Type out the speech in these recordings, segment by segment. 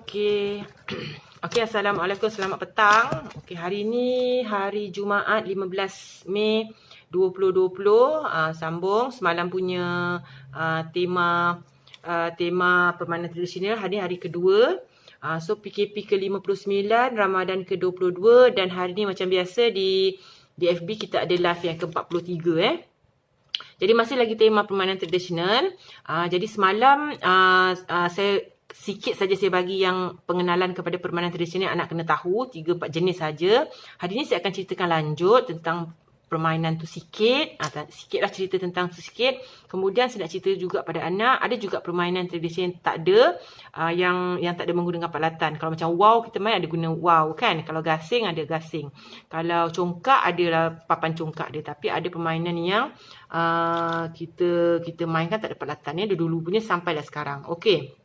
Okey. Okey, Assalamualaikum, selamat petang. Okey, hari ni hari Jumaat 15 Mei 2020. Sambung semalam punya tema permainan tradisional. Hari ni hari kedua. So PKP ke-59, Ramadan ke-22 dan hari ni macam biasa di FB kita ada live yang ke-43 Jadi masih lagi tema permainan tradisional. Jadi semalam saya sikit saja saya bagi yang pengenalan kepada permainan tradisional yang anak kena tahu, 3-4 jenis saja. Hari ini saya akan ceritakan lanjut tentang permainan tu sikit. Sikitlah cerita tentang tu sikit. Kemudian saya nak cerita juga pada anak, ada juga permainan tradisional tak ada, yang tak ada menggunakan palatan. Kalau macam wow kita main ada guna wow kan. Kalau gasing ada gasing. Kalau congkak adalah papan congkak dia. Tapi ada permainan yang kita mainkan tak ada palatan ya. Dia dulu punya sampailah sekarang. Okey.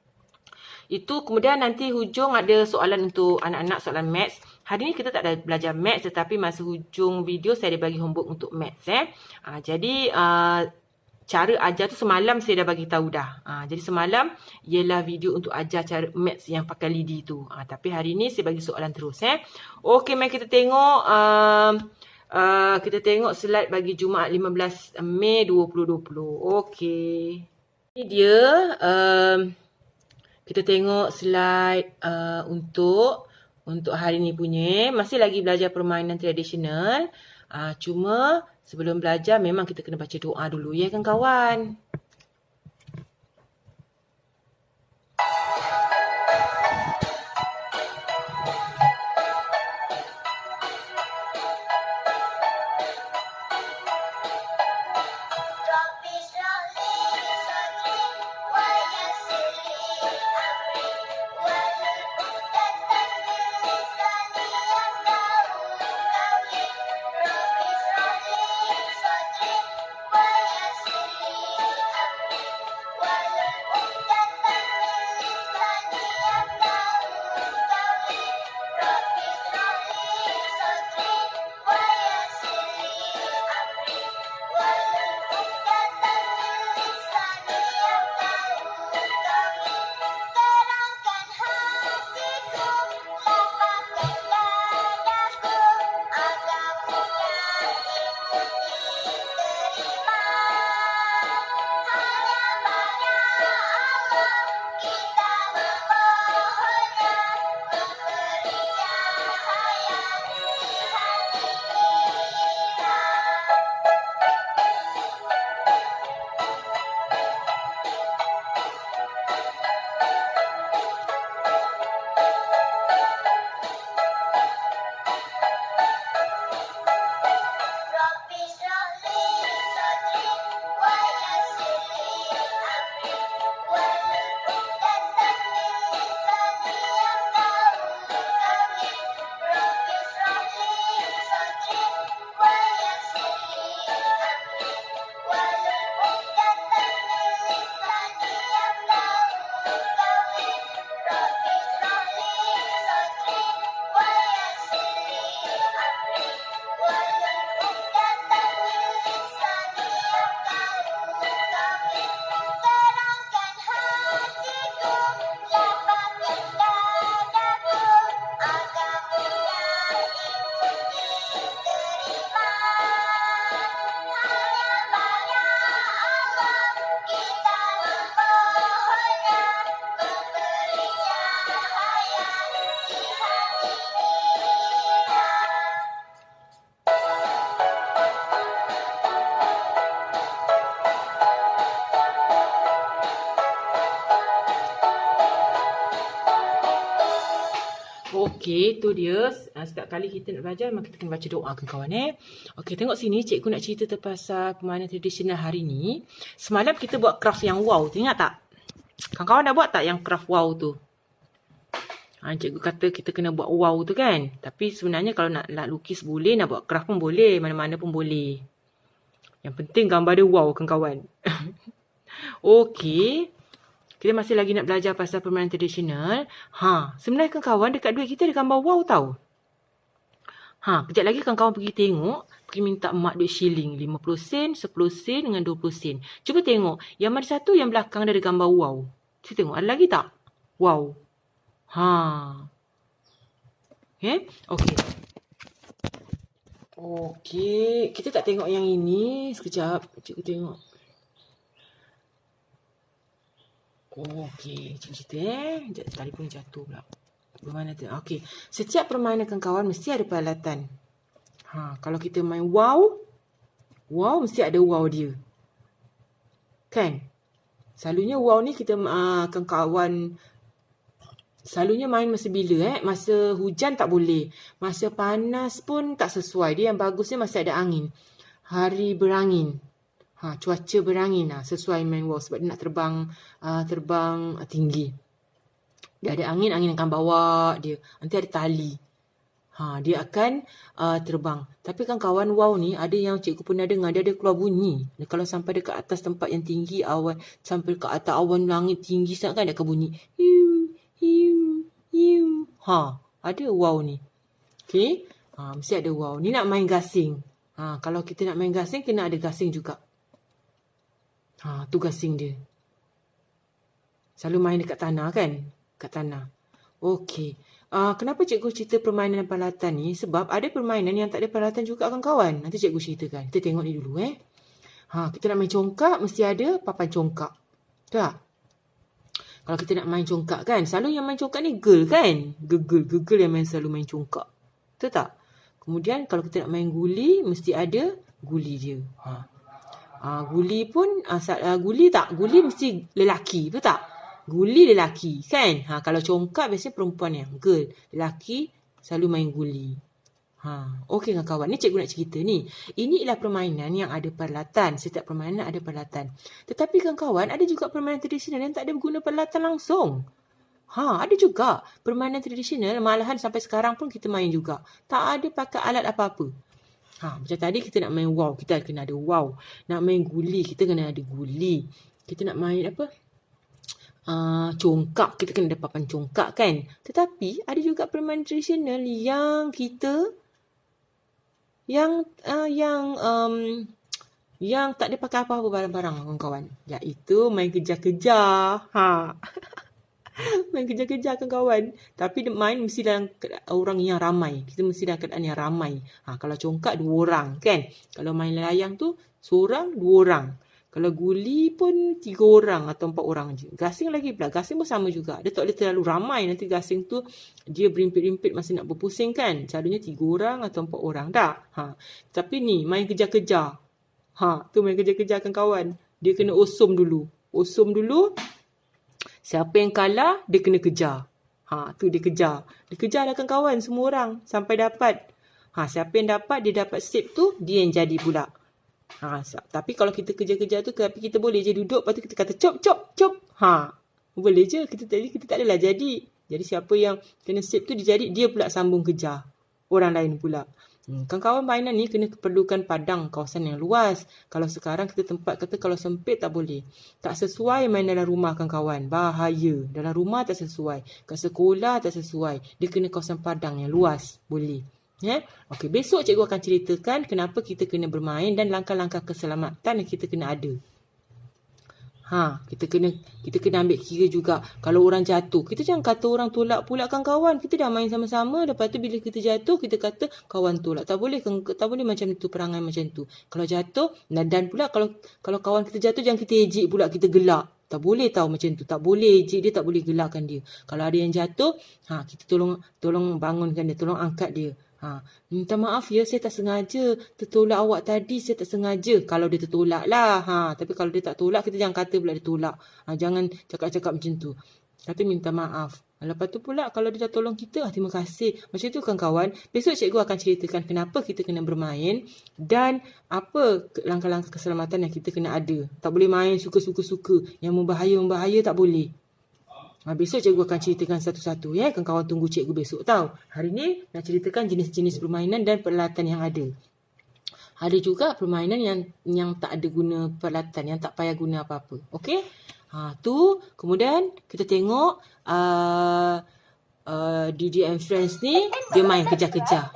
Itu kemudian nanti hujung ada soalan untuk anak-anak, soalan maths. Hari ni kita tak ada belajar maths tetapi masa hujung video saya ada bagi homework untuk maths Jadi cara ajar tu semalam saya dah bagi tahu dah. Jadi semalam ialah video untuk ajar cara maths yang pakai lidi tu. Tapi hari ni saya bagi soalan terus Okey, mari kita tengok slide bagi Jumaat 15 Mei 2020. Okey. Ini dia kita tengok slide untuk hari ni punya. Masih lagi belajar permainan tradisional. Cuma sebelum belajar memang kita kena baca doa dulu ya kan kawan. Okey, tu dia. Setiap kali kita nak belajar, memang kita kena baca doa kan kawan Okey, tengok sini cikgu nak cerita pasal permainan tradisional hari ni. Semalam kita buat craft yang wow tu, ingat tak? Kawan-kawan dah buat tak yang craft wow tu? Cikgu kata kita kena buat wow tu kan? Tapi sebenarnya kalau nak lukis boleh, nak buat craft pun boleh, mana-mana pun boleh. Yang penting gambar dia wow kan kawan. Okey. Kita masih lagi nak belajar pasal permainan tradisional. Sebenarnya kawan-kawan dekat duit kita ada gambar wow tau. Kejap lagi kawan-kawan pergi tengok, pergi minta mak duit shilling 50 sen, 10 sen dengan 20 sen. Cuba tengok, yang mana satu yang belakang dia ada gambar wow. Cuba tengok, ada lagi tak? Wow. Okey. Okey, kita tak tengok yang ini. Sekejap, cikgu tengok. Okey, cikgu cerita telefon jatuh pula. Permainan tu. Okey, setiap permainan kawan-kawan mesti ada peralatan. Kalau kita main wow mesti ada wow dia. Kan? Selalunya wow ni kita kawan-kawan selalunya main masa bila masa hujan tak boleh. Masa panas pun tak sesuai. Dia yang bagusnya masa ada angin. Hari berangin. Cuaca berangin sesuai main wow sebab dia nak terbang tinggi. Dia ada angin akan bawa dia. Nanti ada tali. Dia akan terbang. Tapi kan kawan wow ni ada yang cikgu pernah dengar dia ada keluar bunyi. Kalau sampai dekat atas tempat yang tinggi awan sampai ke atas awan langit tinggi sangat kan dia akan bunyi. Ada wow ni. Okey. Mesti ada wow. Ni nak main gasing. Kalau kita nak main gasing kena ada gasing juga. Tu gasing dia. Selalu main dekat tanah kan? Kat tanah. Okey. Kenapa cikgu cerita permainan dan peralatan ni? Sebab ada permainan yang tak ada peralatan juga kawan-kawan. Nanti cikgu ceritakan. Kita tengok ni dulu kita nak main congkak mesti ada papan congkak. Tak? Kalau kita nak main congkak kan, selalu yang main congkak ni girl kan? Girl yang selalu main congkak. Betul tak? Kemudian kalau kita nak main guli, mesti ada guli dia. Guli pun, guli tak? Guli mesti lelaki, betul tak? Guli lelaki kan? Kalau congkak biasanya perempuan yang girl. Lelaki selalu main guli. Okey kawan-kawan, ni cikgu nak cerita ni. Ini ialah permainan yang ada peralatan. Setiap permainan ada peralatan. Tetapi kawan-kawan, ada juga permainan tradisional yang tak ada guna peralatan langsung. Ada juga permainan tradisional malahan sampai sekarang pun kita main juga. Tak ada pakai alat apa-apa. Macam tadi kita nak main wow, kita kena ada wow. Nak main guli, kita kena ada guli. Kita nak main apa? Congkak, kita kena ada papan congkak kan. Tetapi ada juga permainan tradisional yang kita yang tak ada pakai apa-apa barang-barang kawan-kawan. Iaitu main kejar-kejar. Main kejar-kejar kawan-kawan. Tapi main mesti dalam orang yang ramai. Kita mesti dalam keadaan yang ramai. Kalau congkak 2 orang kan. Kalau main layang tu seorang 2 orang. Kalau guli pun 3 orang atau 4 orang je. Gasing lagi pula. Gasing pun sama juga. Dia tak boleh terlalu ramai. Nanti gasing tu dia berimpit-rimpit masa nak berpusing kan. Selalunya 3 orang atau 4 orang. Tak? Tapi ni main kejar-kejar. Tu main kejar-kejar kawan. Dia kena osum dulu. Siapa yang kalah, dia kena kejar. Tu dia kejar. Dia kejar lah kawan semua orang. Sampai dapat. Siapa yang dapat, dia dapat sip tu, dia yang jadi pula. Tapi kalau kita kejar-kejar tu, tapi kita boleh je duduk, lepas tu kita kata cop. Boleh je, kita tak adalah jadi. Jadi siapa yang kena sip tu, dia pula sambung kejar orang lain pula. Kawan-kawan mainan ni perlukan padang kawasan yang luas. Kalau sekarang kita tempat kata kalau sempit tak boleh. Tak sesuai main dalam rumah kawan-kawan. Bahaya. Dalam rumah tak sesuai. Kat sekolah tak sesuai. Dia kena kawasan padang yang luas. Boleh. Okey, besok cikgu akan ceritakan kenapa kita kena bermain dan langkah-langkah keselamatan yang kita kena ada. Kita kena ambil kira juga kalau orang jatuh. Kita jangan kata orang tolak pula kawan. Kita dah main sama-sama, lepas tu bila kita jatuh kita kata kawan tolak. Tak boleh macam tu, perangai macam tu. Kalau jatuh dan pula kalau kawan kita jatuh jangan kita ejek pula, kita gelak. Tak boleh tahu macam tu. Tak boleh ejek dia, tak boleh gelakkan dia. Kalau ada yang jatuh, kita tolong bangunkan dia, tolong angkat dia. Minta maaf ya, saya tak sengaja tertolak awak tadi, saya tak sengaja. Kalau dia tertolak lah. Tapi kalau dia tak tolak, kita jangan kata pula dia tolak. Jangan cakap-cakap macam tu. Kata minta maaf. Lepas tu pula kalau dia dah tolong kita, terima kasih. Macam tu kan kawan. Besok cikgu akan ceritakan kenapa kita kena bermain dan apa langkah-langkah keselamatan yang kita kena ada. Tak boleh main suka-suka. Yang membahaya tak boleh. Besok cikgu akan ceritakan satu-satu ya. Kawan-kawan tunggu cikgu besok tahu. Hari ni nak ceritakan jenis-jenis permainan dan peralatan yang ada. Ada juga permainan yang tak ada guna peralatan, yang tak payah guna apa-apa. Okey? Tu kemudian kita tengok Didi and Friends ni dia main kejar-kejar.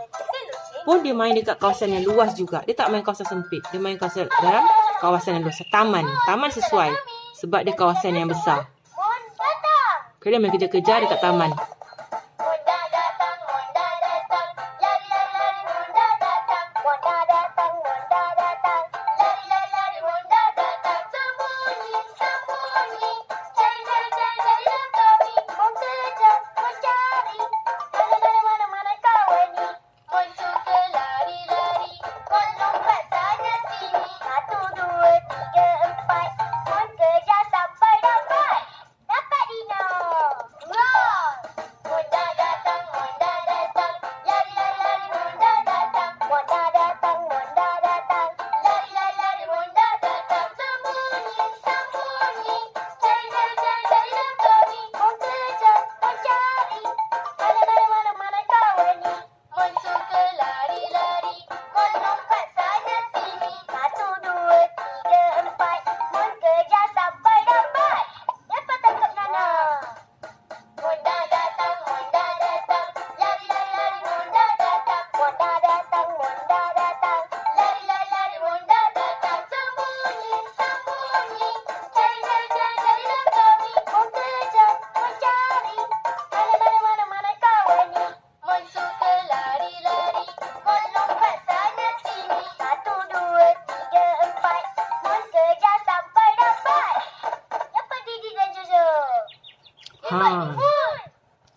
Pun dia main dekat kawasan yang luas juga. Dia tak main kawasan sempit. Dia main dalam kawasan yang luas. Taman sesuai sebab dia kawasan yang besar. Dia main kejar-kejar dekat taman.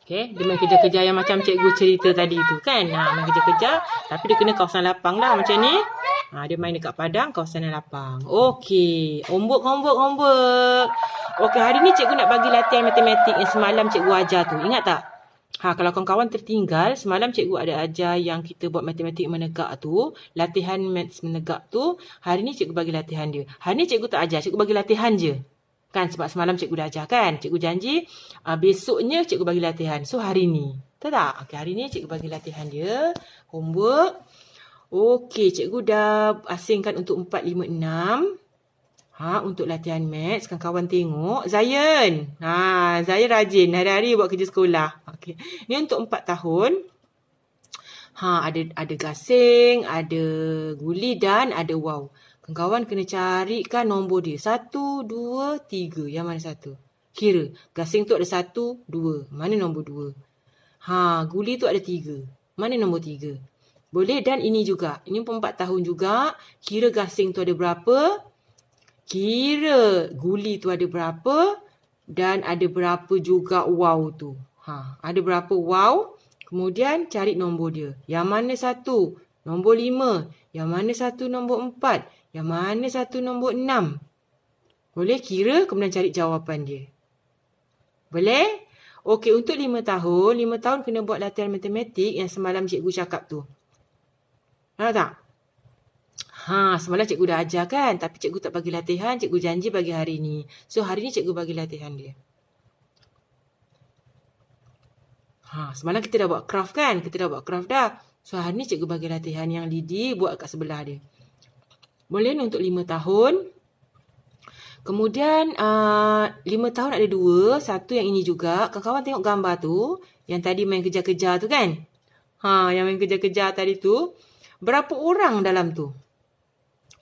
Okay, dia main kejar-kejar yang macam cikgu cerita tadi tu kan. Main kejar-kejar tapi dia kena kawasan lapang lah macam ni. Dia main dekat padang kawasan yang lapang. Okey, homework. Okey, hari ni cikgu nak bagi latihan matematik yang semalam cikgu ajar tu. Ingat tak? Kalau kawan-kawan tertinggal, semalam cikgu ada ajar yang kita buat matematik menegak tu, latihan maths menegak tu, hari ni cikgu bagi latihan dia. Hari ni cikgu tak ajar, cikgu bagi latihan je. Kan sebab semalam cikgu dah ajar kan. Cikgu janji besoknya cikgu bagi latihan. So hari ni. Tahu tak? Okey, hari ni cikgu bagi latihan dia. Homework. Okey, cikgu dah asingkan untuk 4, 5, 6. Untuk latihan maths, kawan-kawan tengok. Zayan. Zayan rajin. Hari-hari buat kerja sekolah. Okey. Ni untuk 4 tahun. Ada gasing, ada guli dan ada wow. Kawan-kawan kena carikan nombor dia. 1, 2, 3. Yang mana satu? Kira. Gasing tu ada 1, 2. Mana nombor 2? Guli tu ada 3. Mana nombor 3? Boleh dan ini juga. Ini pun 4 tahun juga. Kira gasing tu ada berapa? Kira guli tu ada berapa? Dan ada berapa juga wow tu. Ada berapa wow? Kemudian cari nombor dia. Yang mana satu? Nombor 5. Yang mana satu nombor 4? Yang mana satu nombor 6? Boleh kira kemudian cari jawapan dia. Boleh? Okey, untuk 5 tahun. 5 tahun kena buat latihan matematik yang semalam cikgu cakap tu. Tahu tak? Semalam cikgu dah ajar kan. Tapi cikgu tak bagi latihan. Cikgu janji bagi hari ni. So hari ni cikgu bagi latihan dia. Semalam kita dah buat craft kan? Kita dah buat craft dah. So hari ni cikgu bagi latihan yang Lidi buat kat sebelah dia. Boleh untuk 5 tahun. Kemudian 5 tahun ada 2. Satu yang ini juga. Kawan-kawan tengok gambar tu. Yang tadi main kejar-kejar tu kan? Yang main kejar-kejar tadi tu. Berapa orang dalam tu?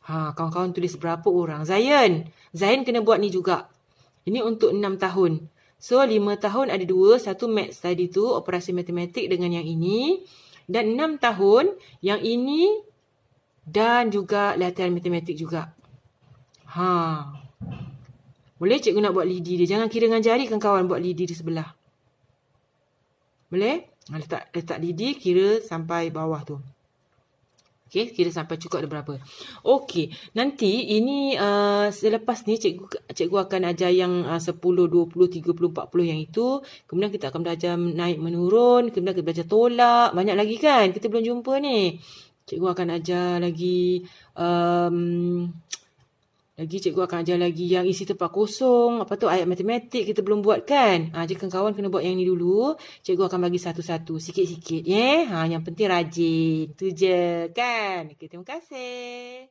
Kawan-kawan tulis berapa orang. Zayan kena buat ni juga. Ini untuk 6 tahun. So 5 tahun ada 2. Satu maths tadi tu. Operasi matematik dengan yang ini. Dan 6 tahun. Yang ini. Dan juga latihan matematik juga. Boleh cikgu nak buat lidi dia. Jangan kira dengan jari kan kawan buat lidi di sebelah. Boleh? Letak lidi kira sampai bawah tu. Okey, kira sampai cukup ada berapa. Okey, nanti ini selepas ni cikgu akan ajar yang 10, 20, 30, 40 yang itu. Kemudian kita akan belajar naik menurun. Kemudian kita belajar tolak. Banyak lagi kan? Kita belum jumpa ni. Cikgu akan ajar lagi cikgu akan ajar lagi yang isi tempat kosong. Apa tu ayat matematik kita belum buat kan? Jika kawan kena buat yang ni dulu. Cikgu akan bagi satu-satu. Sikit-sikit. Yang penting rajin. Tu je kan? Okay, terima kasih.